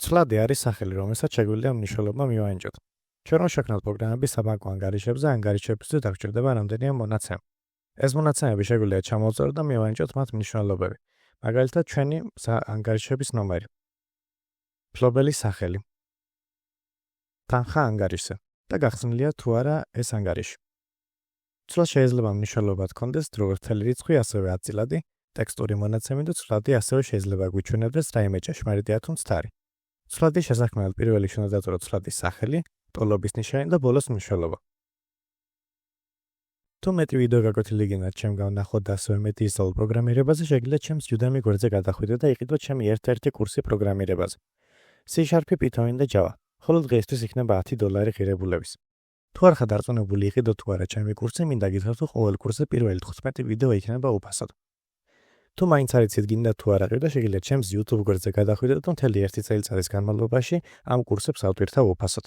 ცვლადი არის სახელი, რომელსაც შეგვიძლია მნიშვნელობა მივაენჭოთ. ჩვენ რომ შექმნათ პროგრამები საბანკო ანგარიშებზე, ანგარიშებზე დაგჭირდება რამდენიმე მონაცემი. ეს მონაცემები შეგვიძლია ჩამოვწეროთ და მივაენჭოთ მათ მნიშვნელობები. მაგალითად, ჩვენი ანგარიშების ნომერი, მფლობელის სახელი, თანხა ანგარიშზე და გახსნილია თუ არა ეს ანგარიში. ცვლას შეიძლება მნიშვნელობა ჰქონდეს როგორც მთელი რიცხვი, ასევე აწილადი, ტექსტური მონაცემი და ცვლადი ასევე შეიძლება გვიჩვენებდეს რაიმე ჭეშმარიტია თუ მცდარი. ცვლადის შესაქმნელად პირველი უნდა დაწურო ცვლადის სახელი, ტოლობის ნიშანი და ბოლოს მნიშვნელობა. თუ მეტი ვიდეო გაგვეცილ იგინათ ჩემგან ნახოთ და ასევე მეტი ისწავლოთ პროგრამირებაზე, შეგიძლიათ ჩემს Udemy გვერდზე გადახვიდეთ და იყიდოთ ჩემი ერთ-ერთი კურსი პროგრამირებაზე. C#, Python და Java. ხოლო დღეისთვის იქნება $10 ღირებულების. თუ არ ხართ დარწმუნებული იყიდოთ თუ არა ჩემი კურსი, მინდა გითხრათ, რომ ყოველ კურსზე პირველი 15 ვიდეო იქნება უფასოდ. თუ მაინც არ იცით გინდა თუ არ აყიდო, შეგიძლიათ ჩემს YouTube გვერდზე გადახვიდეთ და მთელი 1 წელიწადის განმავლობაში ამ კურსებს ავტვირთავ უფასოდ.